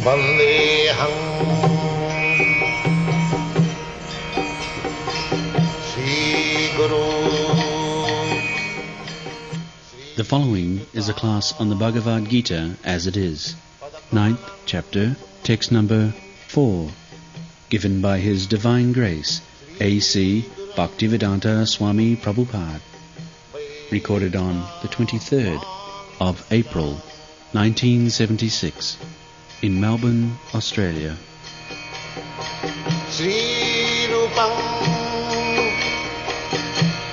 Vandeham Sri Guru. The following is a class on the Bhagavad Gita as it is, 9th chapter, text number 4, given by His Divine Grace, A.C. Bhaktivedanta Swami Prabhupada, recorded on the 23rd of April, 1976, in Melbourne, Australia. Sri Rupam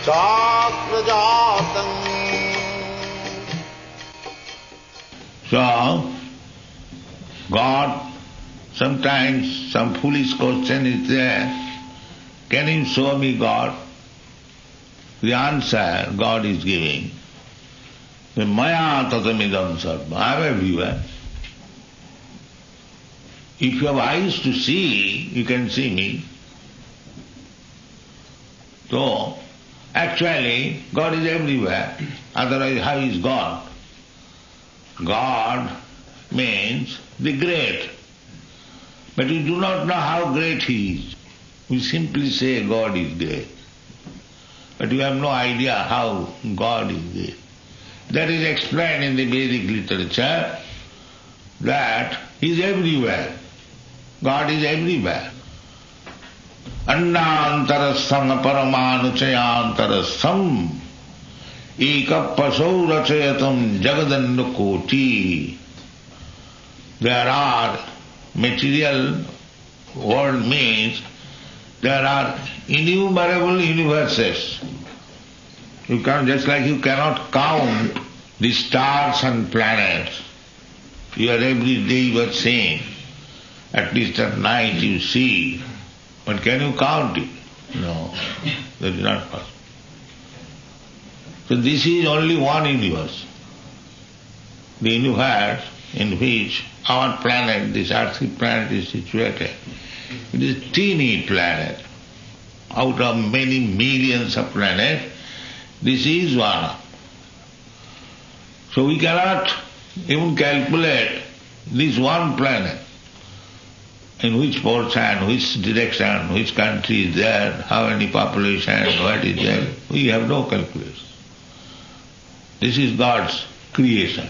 Chakrajatam. So, God, sometimes some foolish question is there, can you show me God? The answer God is giving, Maya tatamidam sarva, I am everywhere. If you have eyes to see, you can see me. So, actually, God is everywhere, otherwise how is God? God means the great. But we do not know how great He is. We simply say God is great. But we have no idea how God is great. That is explained in the Vedic literature that He is everywhere. God is everywhere. Annantarastham paramanuchayantarastham ekapasau rachayatam jagadannakoti. There are material world means there are innumerable universes. You can't, just like you cannot count the stars and planets. You are every day you are seeing. At least at night you see. But can you count it? No, that is not possible. So this is only one universe. The universe in which our planet, this earthly planet is situated. It is a teeny planet. Out of many millions of planets, this is one. So we cannot even calculate this one planet. In which portion, which direction, which country is there, how many population, what is there. We have no calculation. This is God's creation.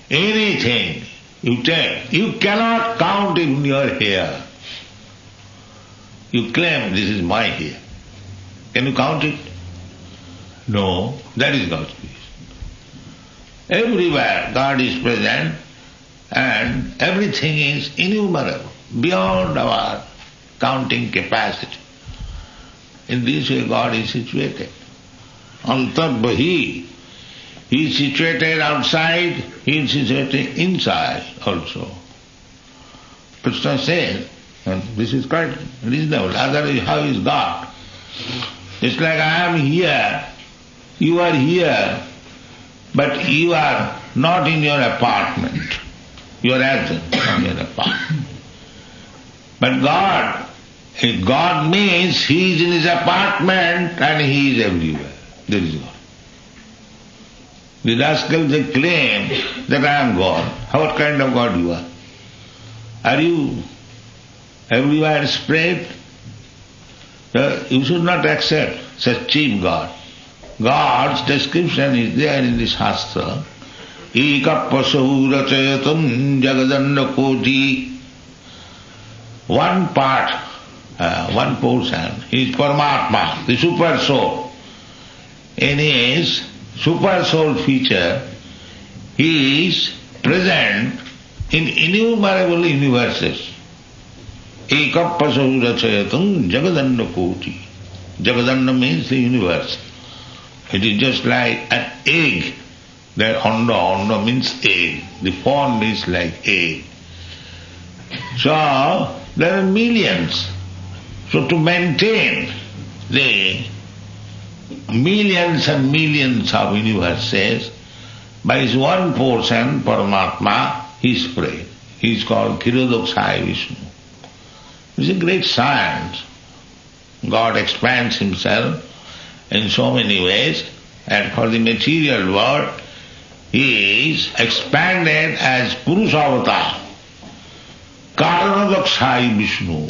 Anything you take, you cannot count in your hair. You claim this is my hair. Can you count it? No, that is God's creation. Everywhere God is present and everything is innumerable, beyond our counting capacity. In this way God is situated. Antarbahi. He is situated outside, He is situated inside also. Krishna says, and this is quite reasonable, otherwise how is God? It's like I am here, you are here, but you are not in your apartment. You are absent from your apartment. But God means He is in His apartment and He is everywhere. There is God. The rascals, they claim that I am God. What kind of God you are? Are you everywhere spread? You should not accept such cheap God. God's description is there in the Shastra. Ekapasahu rachayatam jagadannakoti. One part, one portion is Paramatma, the super soul. In His super soul feature, He is present in innumerable universes. Ekapasahu rachayatam jagadannakoti. Jagadanna means the universe. It is just like an egg. That onda means egg. The form is like egg. So, there are millions. So to maintain the millions and millions of universes, by his one portion, Paramatma, he is spread. He is called Kshirodakshayi Vishnu. It is a great science. God expands Himself in so many ways, and for the material world, He is expanded as Purusha Avatar. Garbhodaksai Vishnu,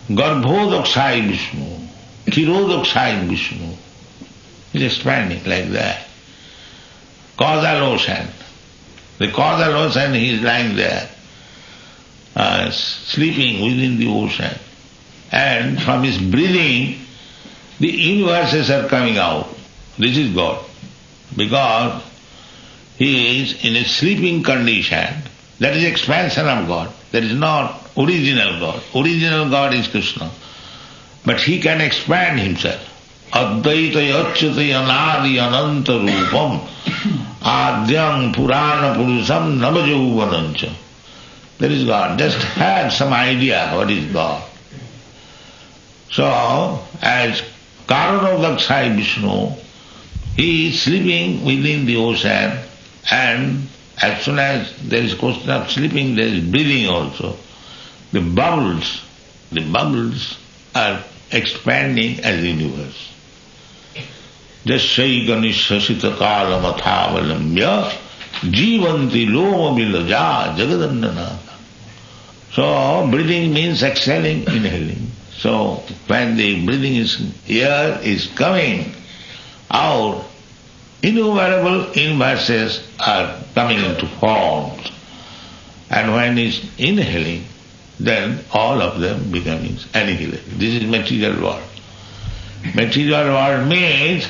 Garbhodaksai Vishnu, Tirodaksai Vishnu. He's expanding like that. Causal ocean. The causal ocean, he is lying there, sleeping within the ocean. And from his breathing, the universes are coming out. This is God. Because he is in a sleeping condition. That is expansion of God. That is not original God. Original God is Krishna. But he can expand himself. Advaita yachyate anadi ananta rupam adyam purana purusam navajauvanancha. That is God. Just have some idea what is God. So, as Karanodakshai Vishnu, he is sleeping within the ocean, and as soon as there is question of sleeping, there is breathing also. The bubbles are expanding as the universe. Jasyai ganishasita kalamathavalambya jivanti loma vilaja jagadandana. So breathing means exhaling, inhaling. So when the breathing air is coming out, innumerable universes are coming into forms. And when it's inhaling, then all of them becoming annihilated. This is material world. Material world means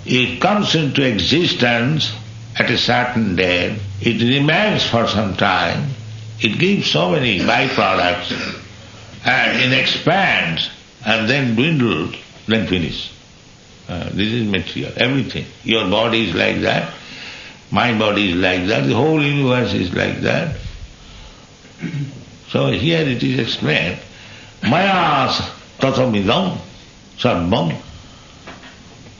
it comes into existence at a certain date, it remains for some time, it gives so many byproducts, and it expands and then dwindles, then finishes. This is material, everything. Your body is like that, my body is like that, the whole universe is like that. So here it is explained, Maya tatamidam sarvam.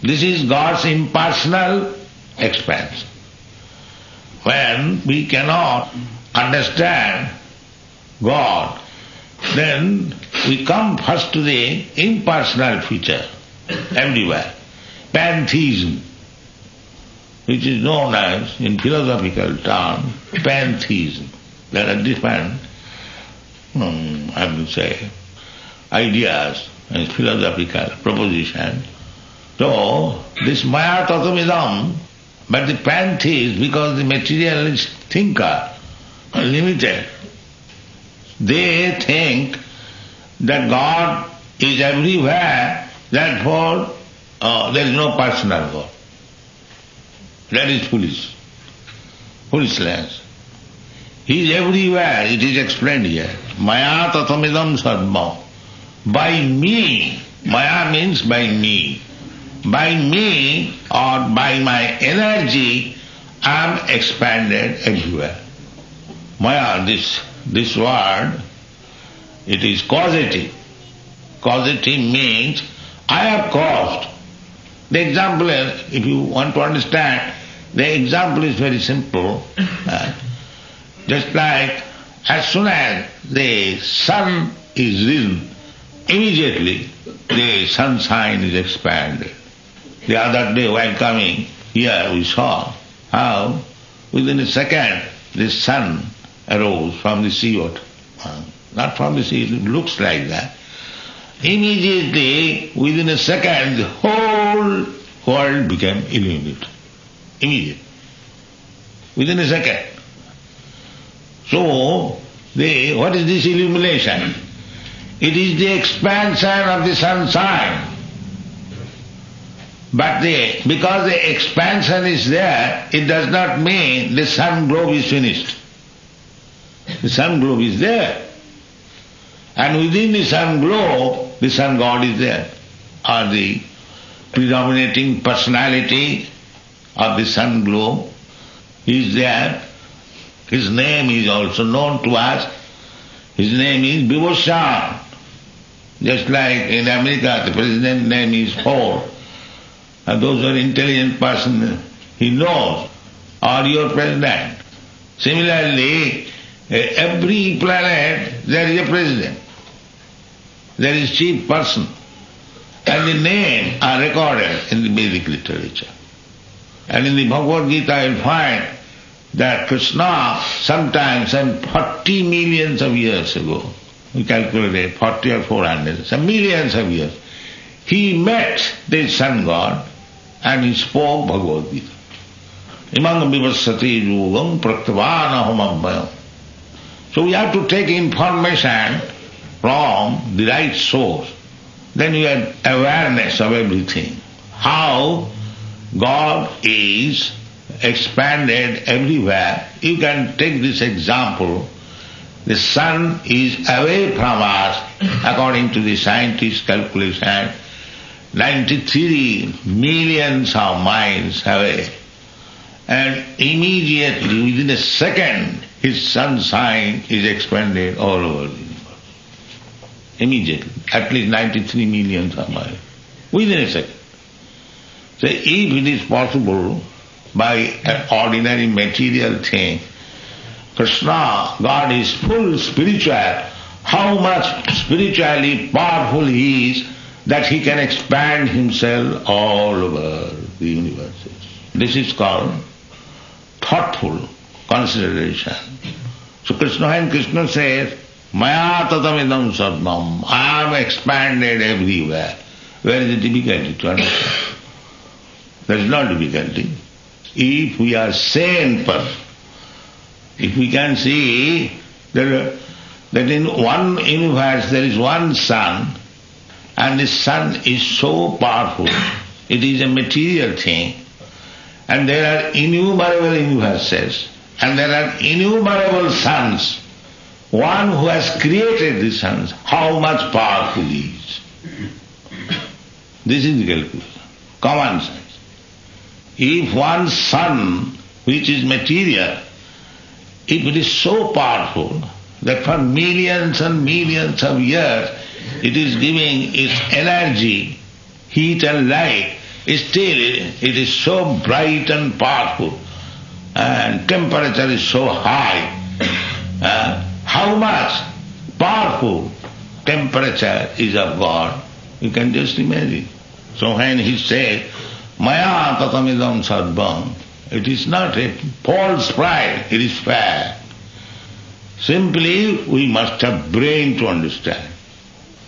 This is God's impersonal expanse. When we cannot understand God, then we come first to the impersonal feature everywhere. Pantheism, which is known as, in philosophical term, pantheism. There are different, I would say, ideas and philosophical propositions. So, this Maya Tatamidam, but the pantheists, because the materialist thinker are limited, they think that God is everywhere, therefore there is no personal God. That is foolish. Foolishness. He is everywhere, it is explained here. Maya tatamidam sarvam. By me, Maya means by me. By me or by my energy, I am expanded everywhere. Maya, this word, it is causative. Causative means I have caused. The example, if you want to understand, the example is very simple. Just like as soon as the sun is risen, immediately the sunshine is expanded. The other day while coming here we saw how within a second the sun arose from the seawater. Not from the sea, it looks like that. Immediately, within a second, the whole world became illuminated. Immediately. Within a second. So, what is this illumination? It is the expansion of the sunshine. But because the expansion is there, it does not mean the sun globe is finished. The sun globe is there. And within the sun globe, the sun God is there. Or the predominating personality of the sun globe is there. His name is also known to us. His name is Vibhushan. Just like in America, the president's name is Ford. And those who are intelligent person, he knows, or your president. Similarly, every planet there is a president. There is chief person. And the names are recorded in the Vedic literature. And in the Bhagavad Gita you'll find that Krishna sometimes, some 40 millions of years ago, we calculated 40 or 400, some millions of years, he met the sun god and he spoke Bhagavad Gita. Imam vivassati yogam praktavana homabhayam. So we have to take information from the right source. Then you have awareness of everything. How God is expanded everywhere. You can take this example. The sun is away from us, according to the scientist calculation, 93 millions of miles away. And immediately, within a second, his sunshine is expanded all over the universe. Immediately, at least 93 millions of miles, within a second. So if it is possible by an ordinary material thing, Krishna, God is full spiritual, how much spiritually powerful he is that he can expand himself all over the universes. This is called thoughtful consideration. So when Krishna says, Maya tatamidam sarvam, I am expanded everywhere. Where is the difficulty to understand? There is no difficulty. If we are sane person, if we can see that in one universe there is one sun, and the sun is so powerful, it is a material thing, and there are innumerable universes, and there are innumerable suns. One who has created the suns, how much powerful he is. This is the calculation, common sense. If one sun, which is material, if it is so powerful that for millions and millions of years it is giving its energy, heat and light, still it is so bright and powerful, and temperature is so high. How much powerful temperature is of God, you can just imagine. So when he said, Maya tatamidam sarvam, it is not a false pride, it is fair. Simply we must have brain to understand.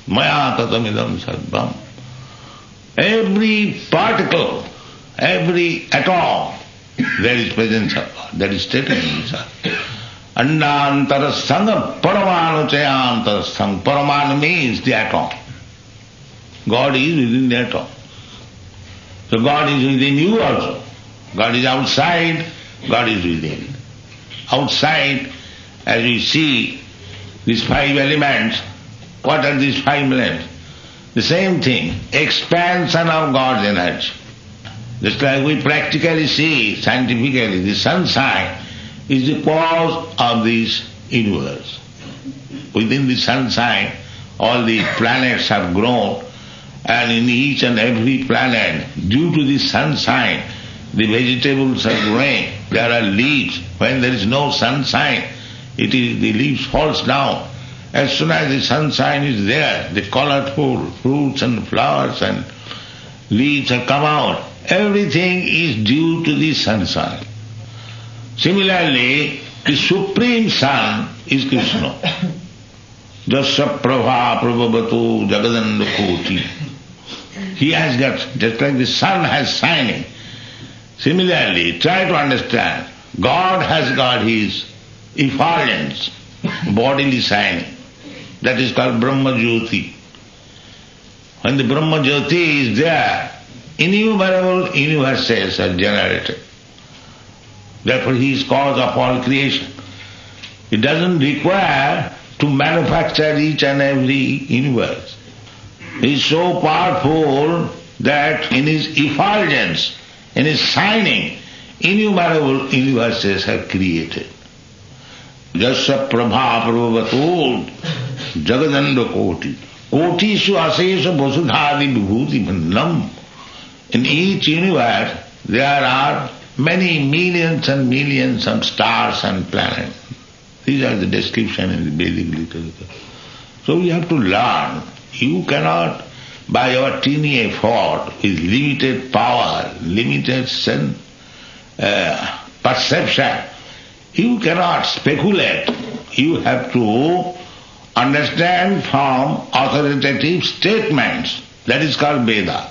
Maya tatamidam sarvam. Every particle, every atom, there is presence of God. That is stated in this. Andantarasthanga paramanu chayantarasthang. Paramanu means the atom. God is within the atom. So God is within you also. God is outside, God is within. Outside, as we see these five elements, what are these five elements? The same thing, expansion of God's energy. Just like we practically see, scientifically, the sunshine is the cause of this universe. Within the sunshine, all the planets have grown, and in each and every planet, due to the sunshine, the vegetables are growing. There are leaves. When there is no sunshine, the leaves falls down. As soon as the sunshine is there, the colorful fruits and flowers and leaves have come out. Everything is due to the sunshine. Similarly, the Supreme Sun is Krishna. Jasya prabha prabhavatu jagadanda koti. He has got, just like the sun has shining. Similarly, try to understand, God has got his effulgence, bodily shining. That is called Brahma Jyoti. When the Brahma Jyoti is there, innumerable universes are generated. Therefore he is cause of all creation. It doesn't require to manufacture each and every universe. He is so powerful that in his effulgence, in his shining, innumerable universes are created. Jasya prabha prabhavatu jagadanda koti. Kotishu asesha vasudhadi vibhuti bhandam. In each universe there are many millions and millions of stars and planets. These are the description in the Vedic literature. So we have to learn. You cannot, by your teeny effort, with limited power, limited perception, You cannot speculate. You have to understand from authoritative statements. That is called Veda.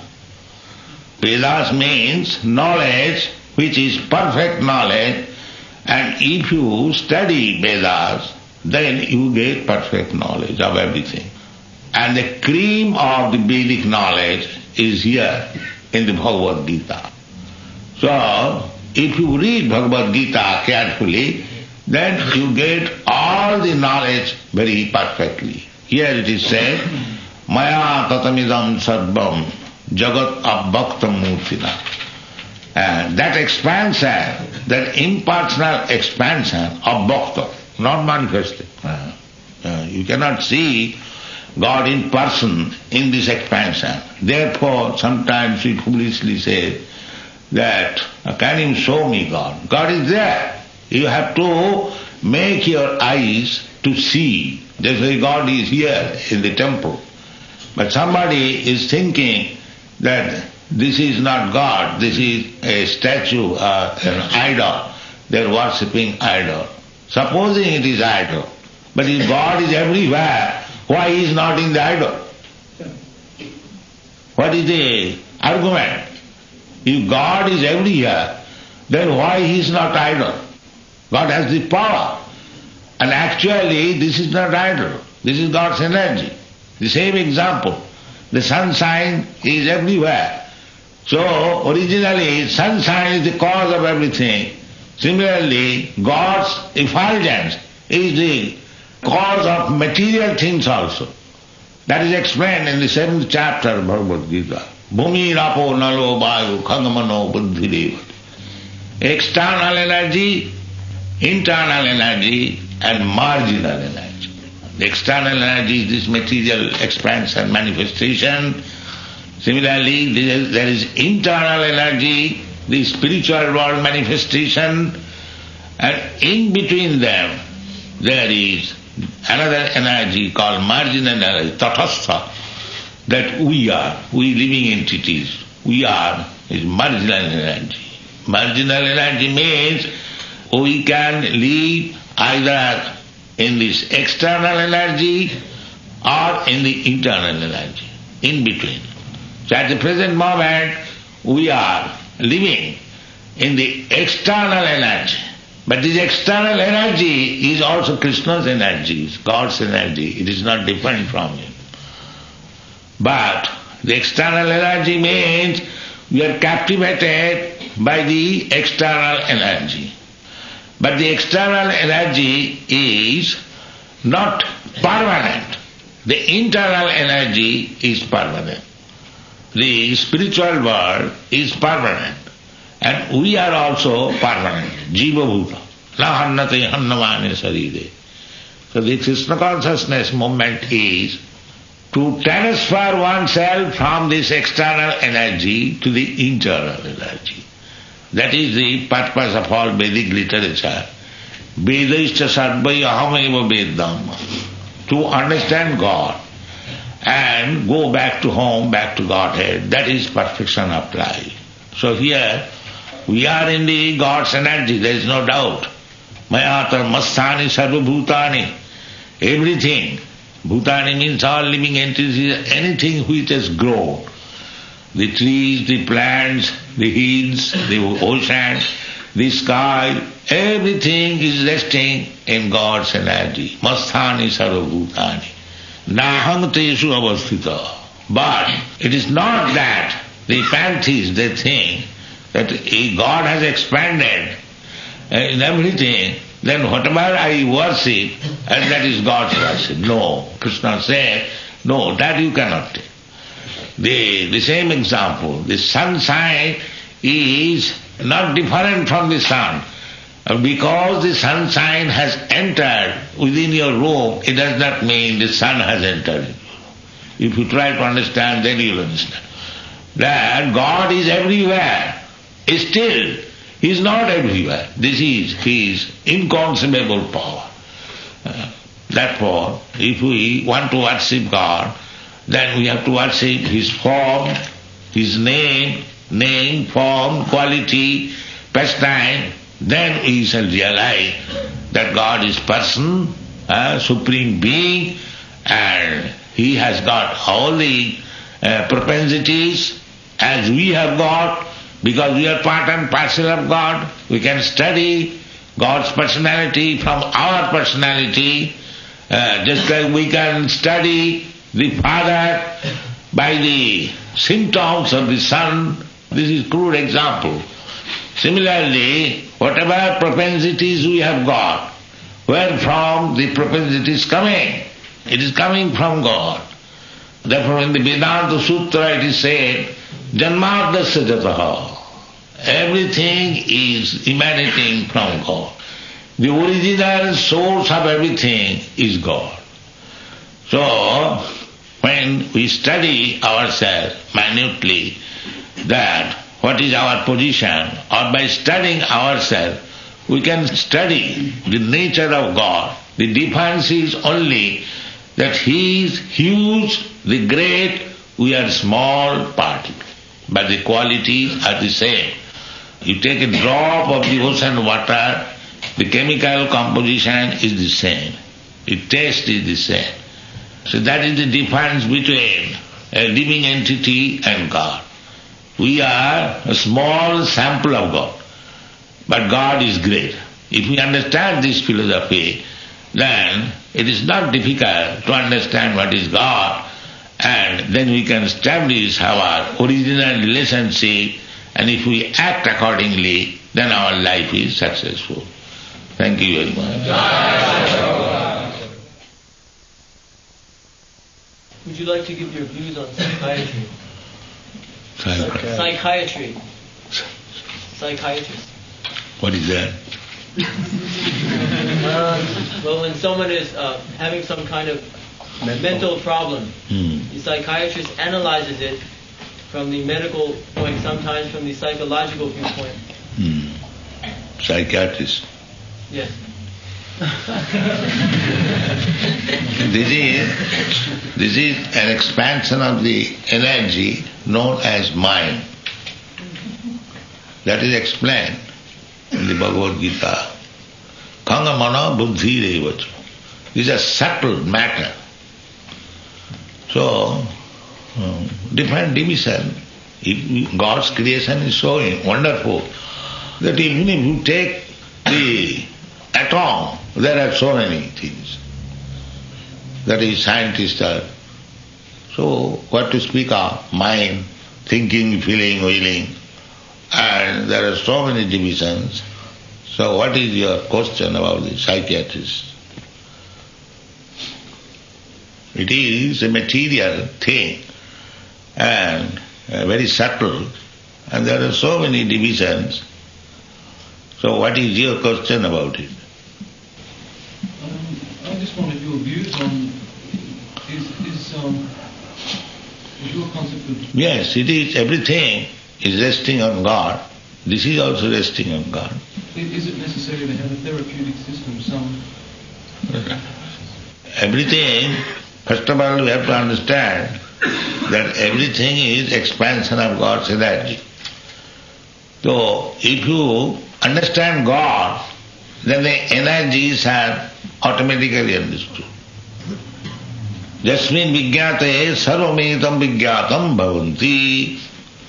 Vedas means knowledge which is perfect knowledge, and if you study Vedas, then you get perfect knowledge of everything. And the cream of the Vedic knowledge is here in the Bhagavad Gita. So, if you read Bhagavad Gita carefully, then you get all the knowledge very perfectly. Here it is said, Maya tatamidam sarvam jagat abhaktam murtina. And that expansion, that impersonal expansion of bhakta, not manifested. You cannot see God in person in this expansion. Therefore, sometimes we foolishly say that, can you show me God? God is there. You have to make your eyes to see. That's why God is here in the temple. But somebody is thinking that this is not God, this is a statue, an idol. They are worshipping idol. Supposing it is idol, but if God is everywhere, why he is not in the idol? What is the argument? If God is everywhere, then why he is not idol? God has the power. And actually this is not idol. This is God's energy. The same example. The sunshine is everywhere. So originally sunshine is the cause of everything. Similarly, God's effulgence is the cause of material things also. That is explained in the 7th chapter of Bhagavad Gita. Bhumi rapo nalo vayu khangamano buddhideva. External energy, internal energy and marginal energy. The external energy is this material expansion, manifestation. Similarly, there is internal energy, the spiritual world manifestation, and in between them there is another energy called marginal energy, tatastha, that we living entities, we are is marginal energy. Marginal energy means we can live either in this external energy or in the internal energy, in between. So at the present moment we are living in the external energy. But this external energy is also Krishna's energy, is God's energy. It is not different from Him. But the external energy means we are captivated by the external energy. But the external energy is not permanent. The internal energy is permanent. The spiritual world is permanent. And we are also permanent. Jiva bhuta. Na hannate hannamane sarire. So the Krishna consciousness movement is to transfer oneself from this external energy to the internal energy. That is the purpose of all Vedic literature. Vedaischa sarvai ahameva vedam. To understand God and go back to home, back to Godhead. That is perfection of life. So here we are in the God's energy, there is no doubt. Mayata masthani sarva bhutani. Everything. Bhutani means all living entities, anything which has grown. The trees, the plants, the hills, the ocean, the sky, everything is resting in God's energy. Masthani sarva bhutani. Naham teshu avasthita. But it is not that the pantheists, they think that if God has expanded in everything, then whatever I worship, and that is God's worship. No. Krishna said, no, that you cannot take. The same example, the sunshine is not different from the sun. Because the sunshine has entered within your room, it does not mean the sun has entered. If you try to understand, then you will understand. That God is everywhere. Still, He is not everywhere. This is His inconceivable power. Therefore, if we want to worship God, then we have to worship His form, His name, form, quality, pastime. then we shall realize that God is person, supreme being, and He has got all the propensities as we have got, because we are part and parcel of God. We can study God's personality from our personality, just like we can study the Father by the symptoms of the Son. This is crude example. Similarly, whatever propensities we have got, where from the propensities coming? It is coming from God. Therefore in the Vedanta Sutra it is said, Janmardasya jataha. Everything is emanating from God. The original source of everything is God. So, when we study ourselves minutely, that what is our position, or by studying ourselves, we can study the nature of God. The difference is only that He is huge, the great, we are small particle, but the qualities are the same. You take a drop of the ocean water, the chemical composition is the same, the taste is the same. So that is the difference between a living entity and God. We are a small sample of God, but God is great. If we understand this philosophy, then it is not difficult to understand what is God, and then we can establish our original relationship, and if we act accordingly, then our life is successful. Thank you very much. Would you like to give your views on psychiatry? Psychiatry. Psychiatrist. What is that? Well, when someone is having some kind of mental problem, the psychiatrist analyzes it from the medical point, sometimes from the psychological viewpoint. Psychiatrist. Yes. This is an expansion of the energy known as mind. That is explained in the Bhagavad Gita. Kanga mana buddhi revacha. These are subtle matter. So, different division. God's creation is so wonderful that even if you take the atom, there are so many things. That is scientists are. So, what to speak of? Mind, thinking, feeling, willing. And there are so many divisions. So what is your question about the psychiatrist? It is a material thing and very subtle, and there are so many divisions. So what is your question about it? I just wanted your views on is your concept of... Yes, it is. Everything is resting on God. This is also resting on God. Is it necessary to have a therapeutic system, Everything, first of all, we have to understand that everything is expansion of God's energy. So, if you understand God, then the energies are automatically understood. Jasmin vijñāte sarvametam vijñātam bhavanti.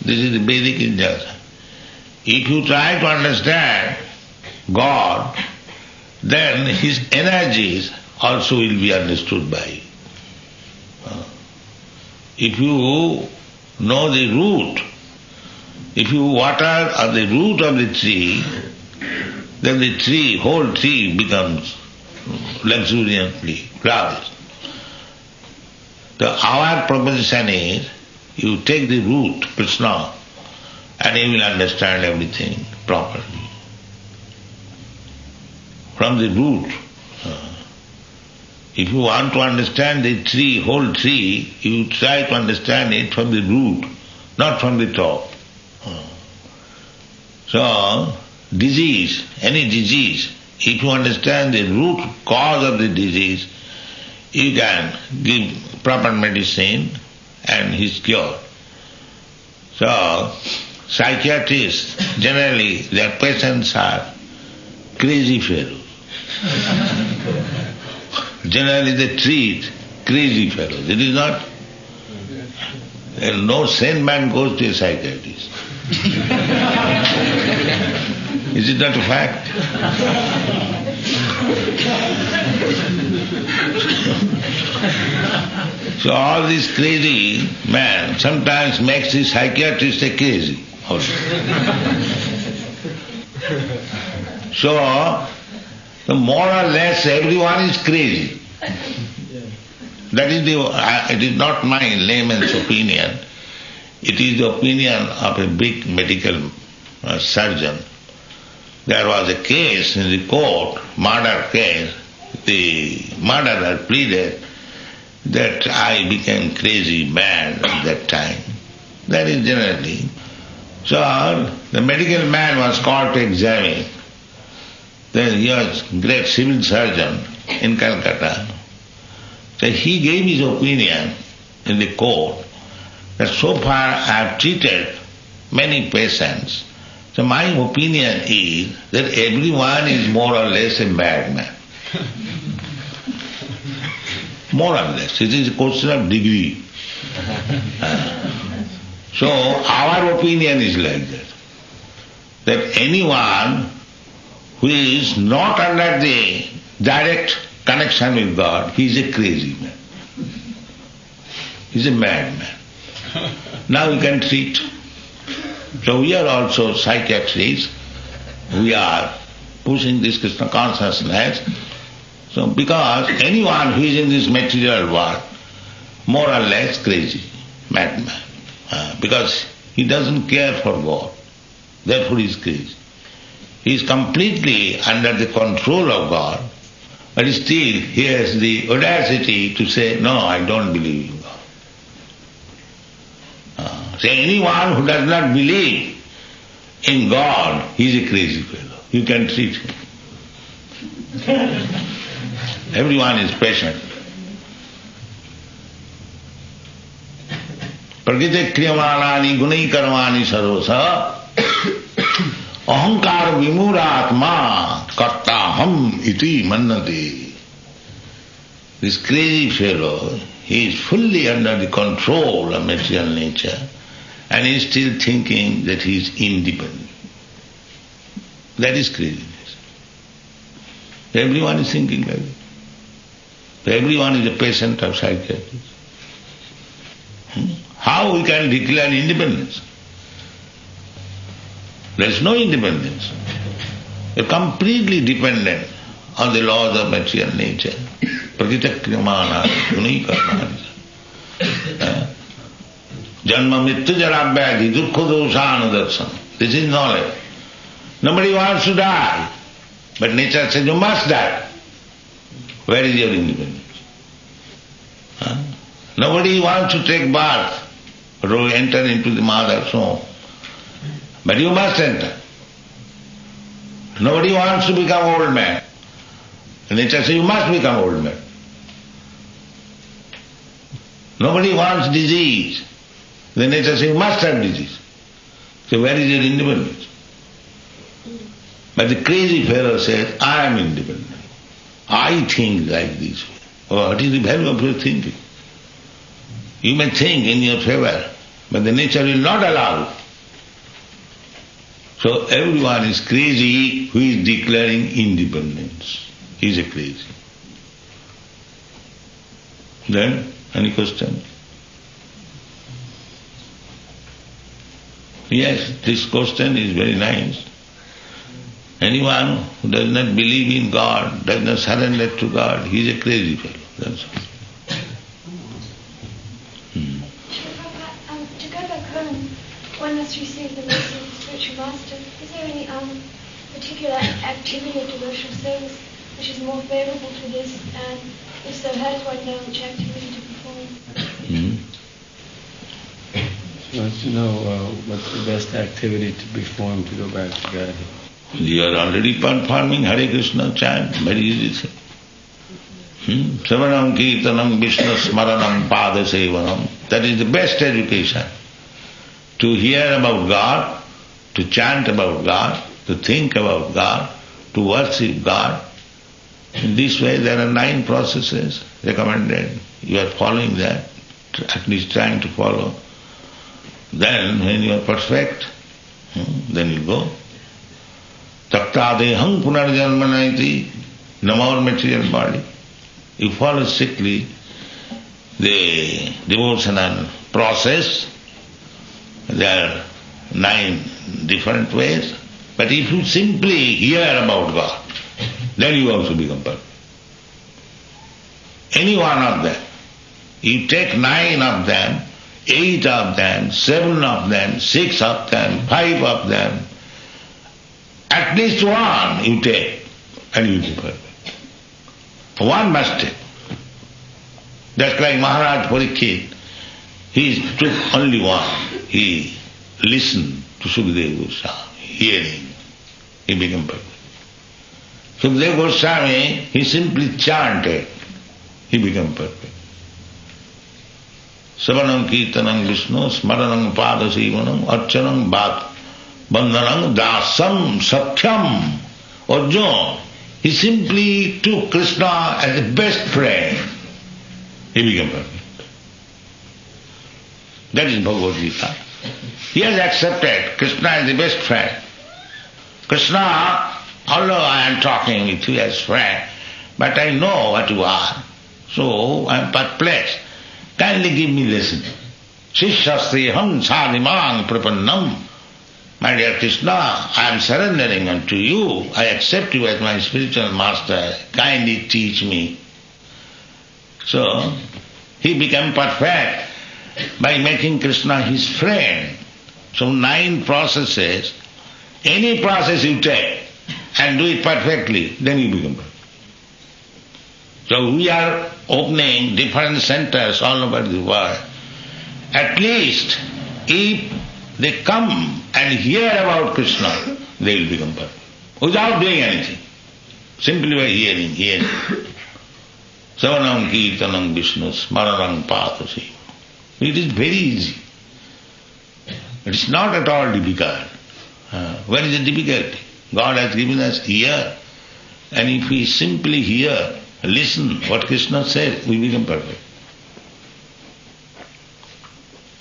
This is the Vedic injunction. If you try to understand God, then His energies also will be understood by you. If you know the root, if you water at the root of the tree, then the tree, whole tree becomes luxuriantly flourished. So our proposition is, you take the root, Krishna, and you will understand everything properly. From the root. If you want to understand the tree, whole tree, you try to understand it from the root, not from the top. So, disease, any disease, if you understand the root cause of the disease, you can give proper medicine and he's cured. So, psychiatrists, generally their patients are crazy fellows. Generally they treat crazy fellows. It is not. No sane man goes to a psychiatrist. Is it not a fact? So all this crazy man sometimes makes the psychiatrist a crazy also. So more or less everyone is crazy. That is it is not my layman's opinion. It is the opinion of a big medical surgeon. There was a case in the court, murder case. The murderer pleaded that I became crazy mad at that time. That is generally. So the medical man was called to examine. Then he was great civil surgeon in Calcutta. So he gave his opinion in the court that so far I have treated many patients. So my opinion is that everyone is more or less a madman. More or less. It is a question of degree. So our opinion is like that. That anyone who is not under the direct connection with God, he is a crazy man. He is a madman. Now we can treat. So we are also psychiatrists. We are pushing this Krishna consciousness. So because anyone who is in this material world, more or less crazy, madman. Because he doesn't care for God. Therefore he is crazy. He is completely under the control of God, but still he has the audacity to say, no, I don't believe in God. So anyone who does not believe in God, he is a crazy fellow. You can treat him. Everyone is patient. Prakriti kriyamanani gunai karmani sarvasa ahankar vimuratma kartaham iti mannati. This crazy fellow, he is fully under the control of material nature and he is still thinking that he is independent. That is craziness. Everyone is thinking like that. Everyone is a patient of psychiatry. How we can declare independence? There is no independence. You are completely dependent on the laws of material nature. Prakriti kriyamana gunai karmani. Janma mrityu jara vyadhi dukkha dosana darsana. This is knowledge. Nobody wants to die, but nature says you must die. Where is your independence? Nobody wants to take birth or to enter into the mother's home, but you must enter. Nobody wants to become old man. Nature says you must become old man. Nobody wants disease. The nature says you must have disease. So where is your independence? But the crazy fellow says, I am independent. I think like this. Oh, what is the value of your thinking? You may think in your favor, but the nature will not allow. So everyone is crazy who is declaring independence. He is a crazy. Then, any question? Yes, this question is very nice. Anyone who does not believe in God, does not surrender to God, he is a crazy fellow. That's all. To go back home, one must receive the mercy of the spiritual master. Is there any particular activity or devotional service which is more favourable to this? And if so, how does one know which activity to perform? She wants to know what's the best activity to perform to go back to God. You are already performing Hare Krishna chant, very easy. Savanam Kirtanam Vishnu Smaranam Pada Sevanam. That is the best education. To hear about God, to chant about God, to think about God, to worship God. In this way there are 9 processes recommended. You are following that, at least trying to follow. Then when you are perfect, then you go. Taktadehang punarjanmanaiti, no more material body. You follow strictly the devotional process. There are 9 different ways. But if you simply hear about God, then you also become perfect. Any one of them. You take 9 of them, 8 of them, 7 of them, 6 of them, 5 of them. At least one you take and you will be perfect. One must take. Just like Maharaj Parikshit, he took only one. He listened to Sukadeva Goswami, hearing. He became perfect. Sukadeva Goswami, he simply chanted. He became perfect. Savanam Kirtanam Vishnu, Smaranam Padasivanam, Archanam Bhat, Bandhanam Dasam Satyam. Arjuna, he simply took Krishna as a best friend. He became perfect. That is Bhagavad Gita. He has accepted Krishna as the best friend. Krishna, although I am talking with you as friend, but I know what you are, so I am perplexed. Kindly give me lesson. Shishyasteham sadimang prapannam. My dear Krishna, I am surrendering unto you. I accept you as my spiritual master. Kindly teach me. So, he became perfect by making Krishna his friend. So 9 processes, any process you take and do it perfectly, then you become perfect. So we are opening different centers all over the world. At least if they come and hear about Krishna, they will become perfect. Without doing anything. Simply by hearing. Savanam Kirtanam Vishnu Smaranam Padasi. It is very easy. It is not at all difficult. Where is the difficulty? God has given us ear, and if we simply hear, listen what Krishna says, we become perfect.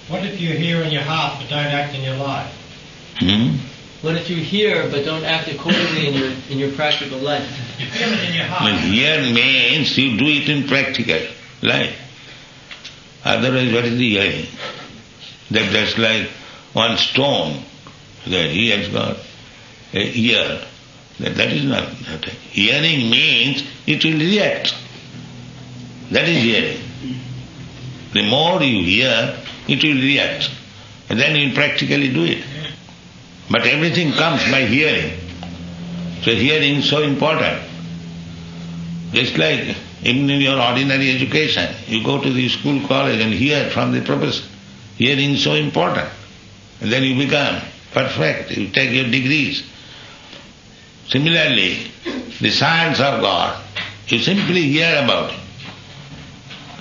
What if you hear in your heart but don't act in your life? What if you hear but don't act accordingly in your practical life? You feel it in your heart. Well, hear means you do it in practical life. Otherwise, what is the hearing? That's like one stone that he has got a ear. That is not nothing. Hearing means it will react. That is hearing. The more you hear, it will react. And then you will practically do it. But everything comes by hearing. So hearing is so important. Just like even in your ordinary education, you go to the school, college and hear from the professor. Hearing is so important. And then you become perfect. You take your degrees. Similarly, the science of God, you simply hear about it.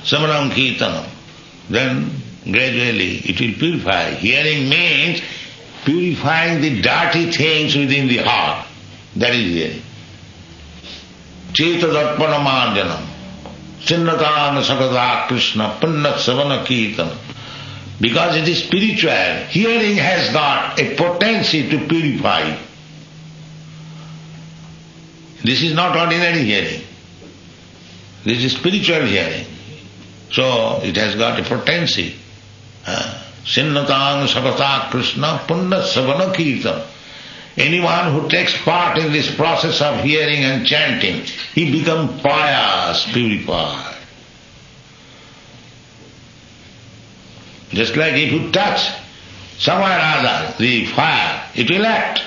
Samaram Kirtanam. Then gradually it will purify. Hearing means purifying the dirty things within the heart. That is hearing. Cetadarpanamarjanam. Chinnatana sakada Krishna Punnat Savana Kirtanam. Because it is spiritual, hearing has got a potency to purify. This is not ordinary hearing. This is spiritual hearing. So it has got a potency. Sinnatang Sakata Krishna Punna Savana Kirtan. Anyone who takes part in this process of hearing and chanting, he becomes pious, purified. Just like if you touch somewhere or other the fire, it will act.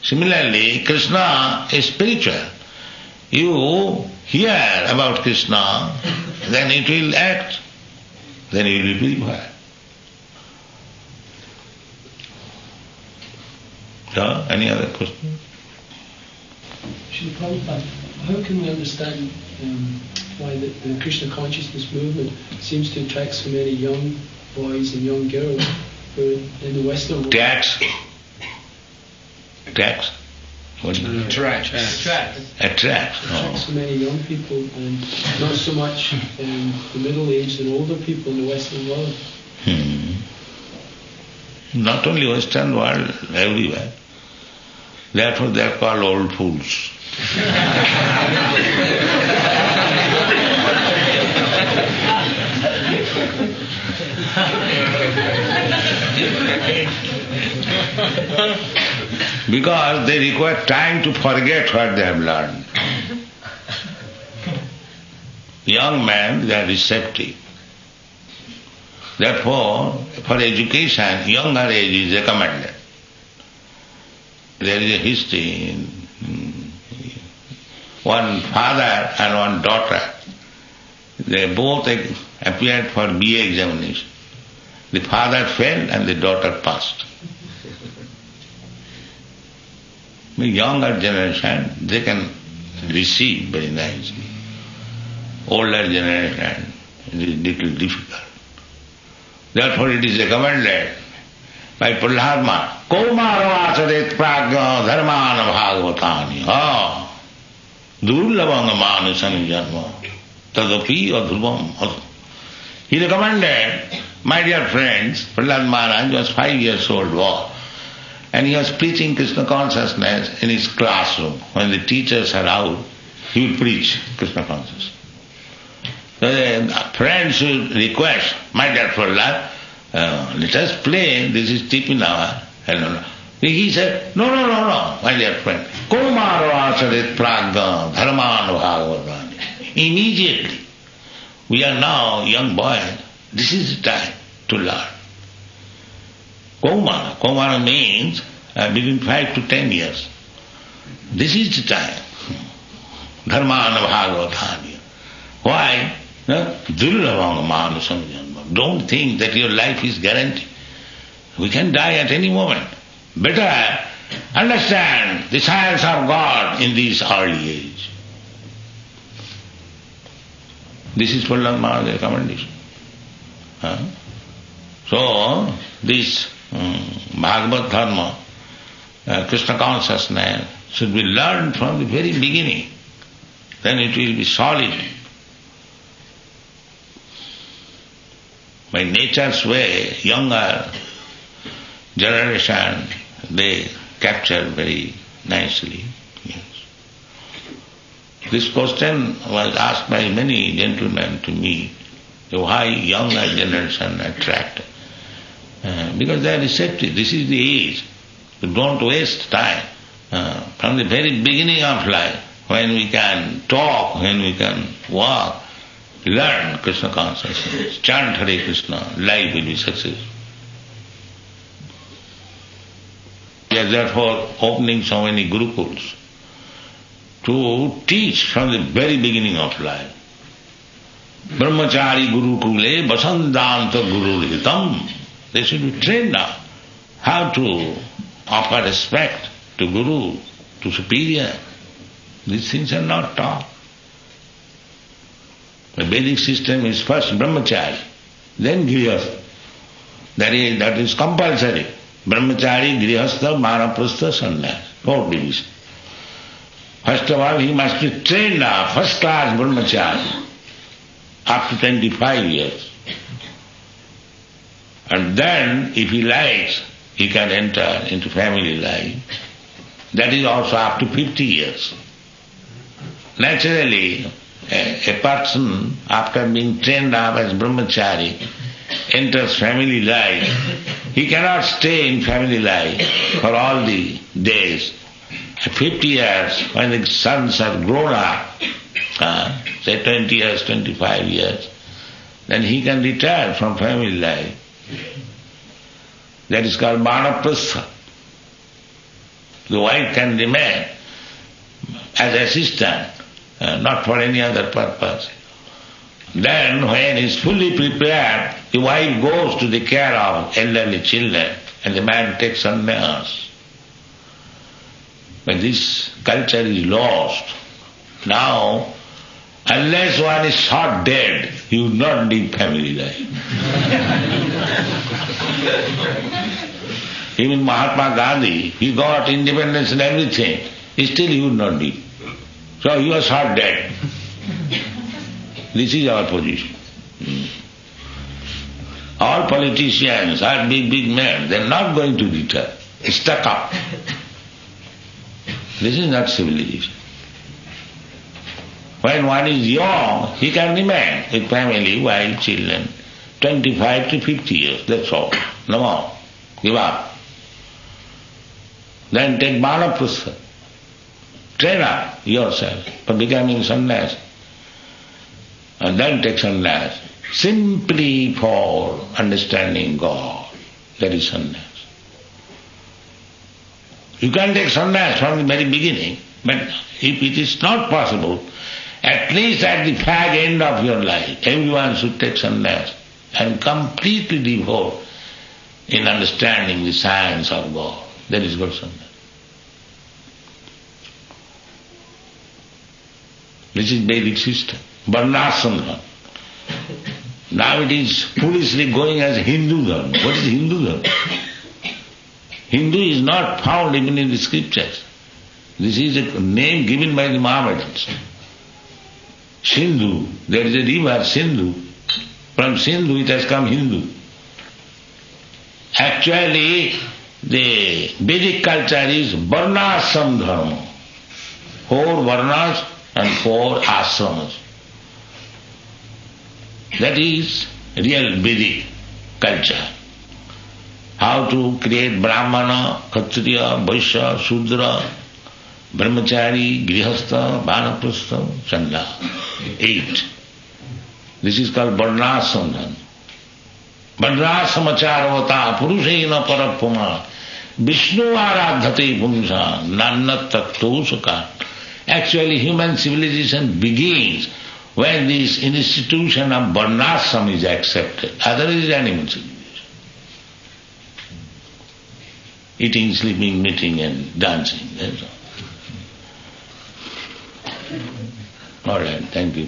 Similarly, Krishna is spiritual. You hear about Krishna, then it will act, then you will be purified. So, any other question? Srila Prabhupada, how can we understand why the Krishna consciousness movement seems to attract so many young boys and young girls who are in the Western world? Tax. Attracts. Attracts so many young people and not so much the middle-aged and older people in the Western world. Not only Western world, everywhere. Therefore they are called old fools. Because they require time to forget what they have learned. Young men, they are receptive. Therefore, for education, younger age is recommended. There is a history. One father and one daughter, they both appeared for BA examination. The father failed and the daughter passed. The younger generation, they can receive very nicely. Older generation, it is little difficult. Therefore it is recommended by Prahlad Maharaj, Kaumaro acharet pragya dharmana bhagavatani. Durlabanga manasani janma tadapi adhurvam. He recommended, my dear friends, Prahlad Maharaj was 5 years old boy, and he was preaching Krishna consciousness in his classroom. When the teachers are out, he would preach Krishna consciousness. So the friends should request, my dear Prahlad, let us play, this is Tipinavar. He said, no, my dear friend. Kaumaro acharet pragya dharmana bhagavatani. Immediately, we are now young boys, this is the time to learn. Kaumara means between 5 to 10 years. This is the time. Dharmana bhagavatani. Why? Durlavanga manasam janma. Don't think that your life is guaranteed. We can die at any moment. Better understand the science of God in this early age. This is Prahlad Maharaj's recommendation. So, this Bhagavad Dharma, Krishna consciousness, should be learned from the very beginning. Then it will be solid. By nature's way, younger generation, they capture very nicely. Yes. This question was asked by many gentlemen to me, why younger generation attract? Because they are receptive. This is the age. So don't waste time. From the very beginning of life, when we can talk, when we can walk, learn Krishna consciousness, chant Hare Krishna, life will be successful. We are therefore opening so many gurukuls to teach from the very beginning of life. Brahmachari gurukule vasandanta gururitam. They should be trained now how to offer respect to guru, to superior. These things are not taught. The Vedic system is first brahmachari, then grihastha. That is compulsory. Brahmachari, grihastha, vanaprastha, sannyas. 4 divisions. First of all, he must be trained now, first class brahmachari, up to 25 years. And then, if he likes, he can enter into family life. That is also up to 50 years. Naturally, a person, after being trained up as brahmachari, enters family life. He cannot stay in family life for all the days. At 50 years, when the sons are grown up, say 20 years, 25 years, then he can retire from family life. That is called vanaprastha. The wife can remain as assistant, not for any other purpose. Then when he is fully prepared, the wife goes to the care of elderly children and the man takes sannyas. But this culture is lost. Now, unless one is shot dead, he would not live family life. Even Mahatma Gandhi, he got independence and everything. still he would not live. So he was shot dead. This is our position. All politicians are big men. They are not going to return. Stuck up. This is not civilization. When one is young, he can remain with family, wife, children, 25 to 50 years, that's all. No more. Give up. Then take Vanaprastha. Train up yourself for becoming sannyasi. And then take sannyas. Simply for understanding God. That is sannyas. You can take sannyas from the very beginning, but if it is not possible, at least at the fag end of your life, everyone should take sannyas and completely devote in understanding the science of God. That is good sannyas. This is Vedic system. Varnasrama. Now it is foolishly going as Hindu dharma. What is Hindu dharma? Hindu is not found even in the scriptures. This is a name given by the Mohammedans. Sindhu, there is a river Sindhu. From Sindhu it has come Hindu. Actually, the Vedic culture is Varnasam dharma. 4 Varnas and 4 ashramas. That is real Vedic culture. How to create Brahmana, Kshatriya, Vaishya, Shudra, Brahmachari, Grihastha, Vanaprastha, Chanda. 8. This is called Varnasam. Varnasamacharvata Purushena Parapuma Vishnu Aradhate Pumsa Nannat Taktosaka. Actually, human civilization begins when this institution of Varnasam is accepted. Otherwise, animal civilization. Eating, sleeping, meeting and dancing. That's all. All right, thank you.